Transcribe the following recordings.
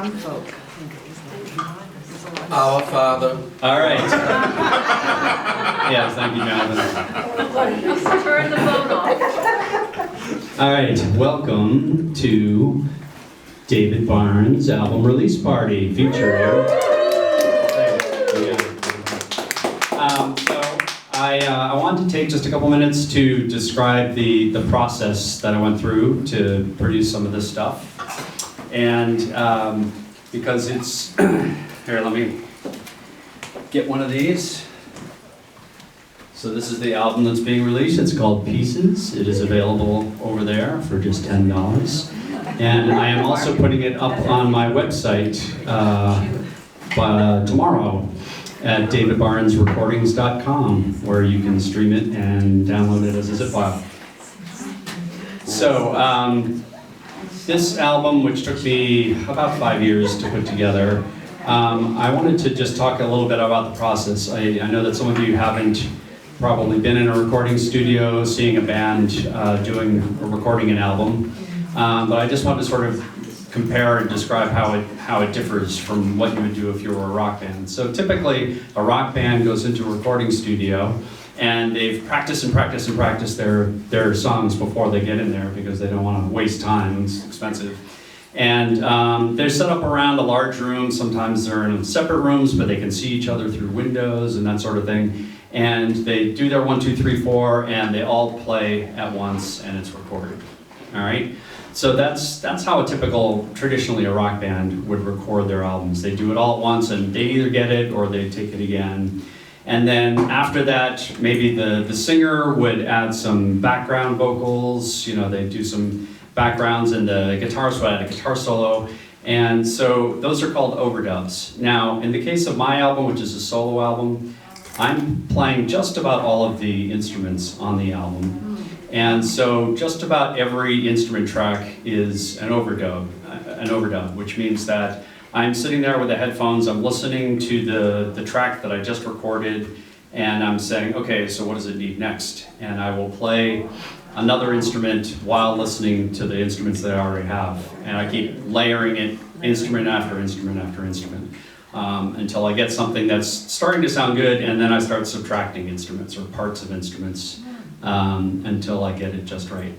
Our Father. All right. Yes, thank you, Jonathan. Turn the phone off. All right, welcome to David Barnes' album release party featuring. I wanted to take just a couple minutes to describe the process that I went through to produce some of this stuff. And because it's, here, let me get one of these. So this is the album that's being released. It's called Pieces. It is available over there for just $10. And I am also putting it up on my website tomorrow at davidbarnesrecordings.com, where you can stream it and download it as a zip file. So this album, which took me about 5 years to put together, I wanted to just talk a little bit about the process. I know that some of you haven't probably been in a recording studio, seeing a band recording an album, but I just wanted to sort of compare and describe how it differs from what you would do if you were a rock band. So typically, a rock band goes into a recording studio, and they've practiced and practiced and practiced their songs before they get in there because they don't want to waste time. It's expensive. And they're set up around a large room. Sometimes they're in separate rooms, but they can see each other through windows and that sort of thing. And they do their 1, 2, 3, 4, and they all play at once, and it's recorded. All right? So that's how traditionally a rock band would record their albums. They do it all at once, and they either get it or they take it again. And then after that, maybe the singer would add some background vocals. You know, they do some backgrounds, and the guitarist would add a guitar solo. And so those are called overdubs. Now, in the case of my album, which is a solo album, I'm playing just about all of the instruments on the album. And so just about every instrument track is an overdub, which means that I'm sitting there with the headphones, I'm listening to the track that I just recorded, and I'm saying, okay, so what does it need next? And I will play another instrument while listening to the instruments that I already have. And I keep layering it instrument after instrument after instrument until I get something that's starting to sound good, and then I start subtracting instruments or parts of instruments until I get it just right.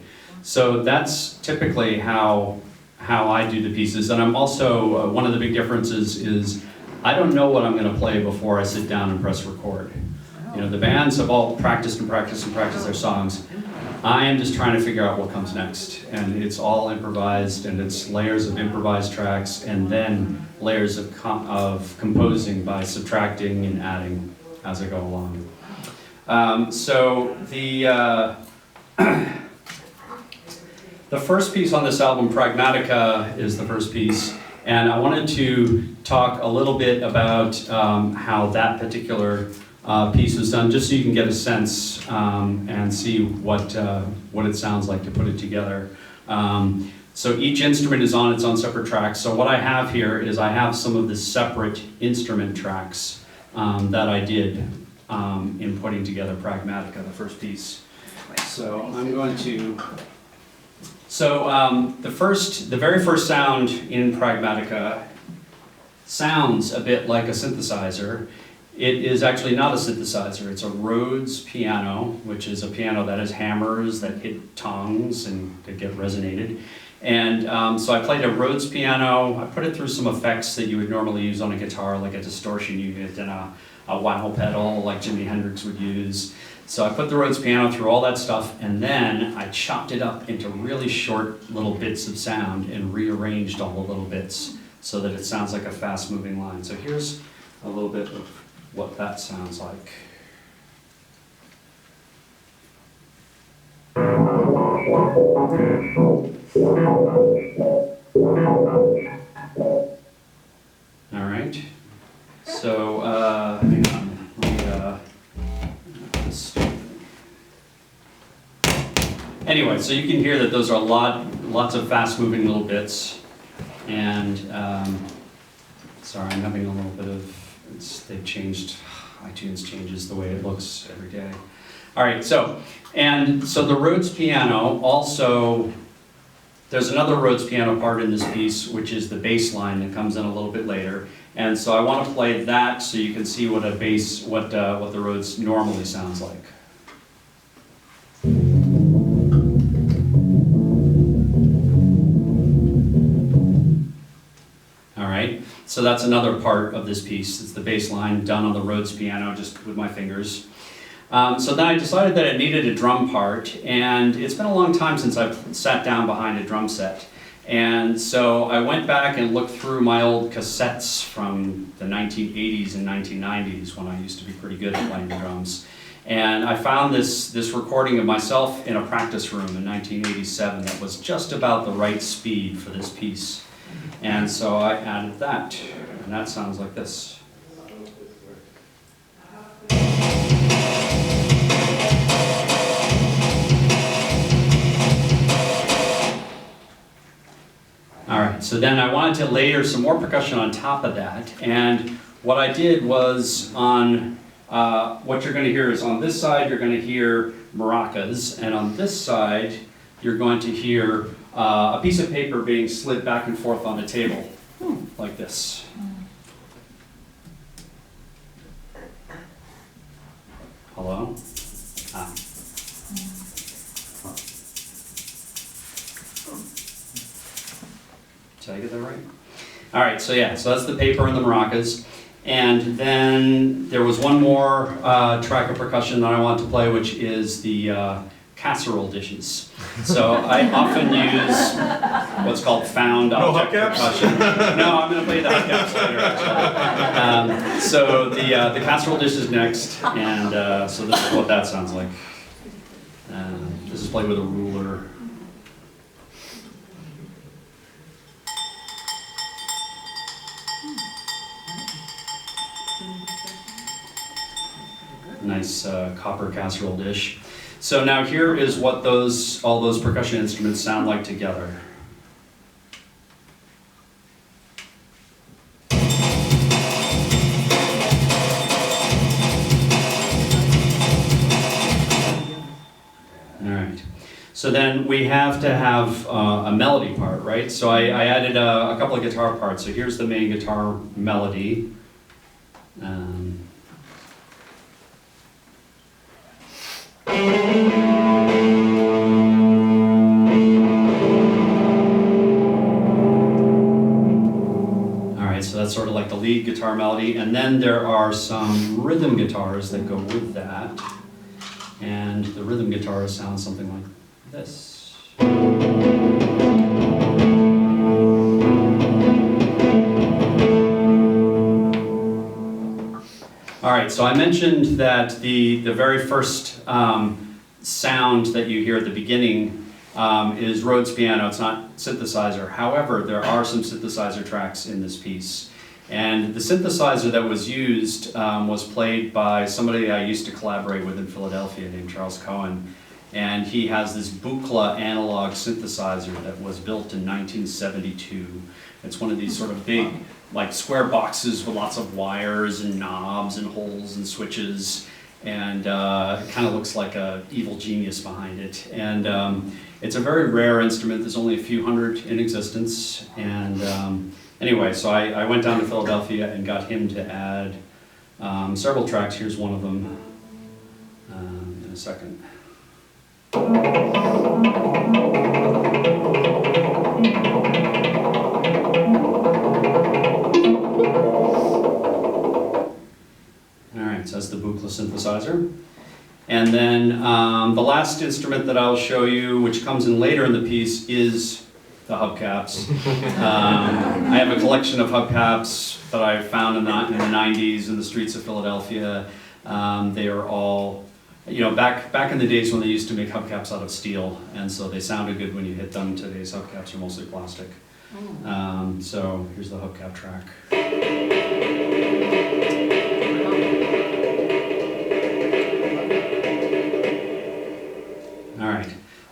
So that's typically how I do the pieces. And I'm also, one of the big differences is I don't know what I'm going to play before I sit down and press record. You know, the bands have all practiced and practiced and practiced their songs. I am just trying to figure out what comes next. And it's all improvised, and it's layers of improvised tracks, and then layers of composing by subtracting and adding as I go along. So the first piece on this album, Pragmatica, is the first piece, and I wanted to talk a little bit about how that particular piece was done, just so you can get a sense and see what it sounds like to put it together. So each instrument is on its own separate tracks. So what I have here is I have some of the separate instrument tracks that I did in putting together Pragmatica, the first piece. So I'm going to. So the very first sound in Pragmatica sounds a bit like a synthesizer. It is actually not a synthesizer. It's a Rhodes piano, which is a piano that has hammers that hit tongues and that get resonated. And so I played a Rhodes piano. I put it through some effects that you would normally use on a guitar, like a distortion unit and a wow pedal like Jimi Hendrix would use. So I put the Rhodes piano through all that stuff, and then I chopped it up into really short little bits of sound and rearranged all the little bits so that it sounds like a fast-moving line. So here's a little bit of what that sounds like. All right. So, hang on. Anyway, so you can hear that those are lots of fast-moving little bits, and sorry, I'm having a little bit of. They've changed. iTunes changes the way it looks every day. All right, so the Rhodes piano also There's another Rhodes piano part in this piece, which is the bass line that comes in a little bit later. And so I want to play that so you can see what the Rhodes normally sounds like. All right, so that's another part of this piece. It's the bass line done on the Rhodes piano, just with my fingers. So then I decided that it needed a drum part, and it's been a long time since I've sat down behind a drum set. And so I went back and looked through my old cassettes from the 1980s and 1990s when I used to be pretty good at playing the drums. And I found this recording of myself in a practice room in 1987 that was just about the right speed for this piece. And so I added that, and that sounds like this. All right, so then I wanted to layer some more percussion on top of that, and what I did was on, what you're going to hear is on this side you're going to hear maracas, and on this side you're going to hear a piece of paper being slid back and forth on a table, like this. Hello? Ah. Did I get that right? All right, so yeah, so that's the paper and the maracas. And then there was one more track of percussion that I want to play, which is the casserole dishes. So I often use what's called found object percussion. No, I'm going to play the hubcaps later, actually. So the casserole dish is next, and so this is what that sounds like. This is played with a ruler. Nice copper casserole dish. So now here is what all those percussion instruments sound like together. All right. So then we have to have a melody part, right? So I added a couple of guitar parts. So here's the main guitar melody. Alright, so that's sort of like the lead guitar melody, and then there are some rhythm guitars that go with that, and the rhythm guitar sounds something like this. All right, so I mentioned that the very first sound that you hear at the beginning is Rhodes piano. It's not synthesizer. However, there are some synthesizer tracks in this piece. And the synthesizer that was used was played by somebody I used to collaborate with in Philadelphia named Charles Cohen. And he has this Buchla analog synthesizer that was built in 1972. It's one of these sort of big, like square boxes with lots of wires and knobs and holes and switches, and it kind of looks like an evil genius behind it. And it's a very rare instrument. There's only a few hundred in existence. And anyway, so I went down to Philadelphia and got him to add several tracks. Here's one of them in a second. So that's the Buchla synthesizer. And then the last instrument that I'll show you, which comes in later in the piece, is the hubcaps. I have a collection of hubcaps that I found in the 90s in the streets of Philadelphia. They are all, you know, back in the days when they used to make hubcaps out of steel, and so they sounded good when you hit them. Today's hubcaps are mostly plastic. So here's the hubcap track.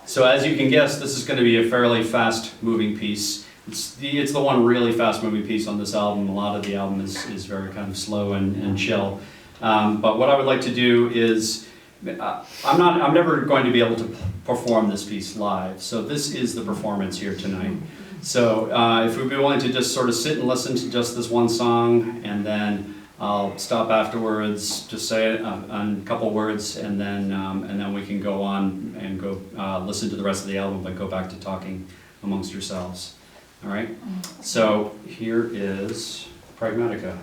So as you can guess, this is going to be a fairly fast-moving piece. It's the one really fast-moving piece on this album. A lot of the album is very kind of slow and chill. But what I would like to do is I'm never going to be able to perform this piece live, so this is the performance here tonight. So if we'd be willing to just sort of sit and listen to just this one song, and then I'll stop afterwards, just say a couple words, and then we can go on and go listen to the rest of the album, but go back to talking amongst yourselves. All right? So here is Pragmatica.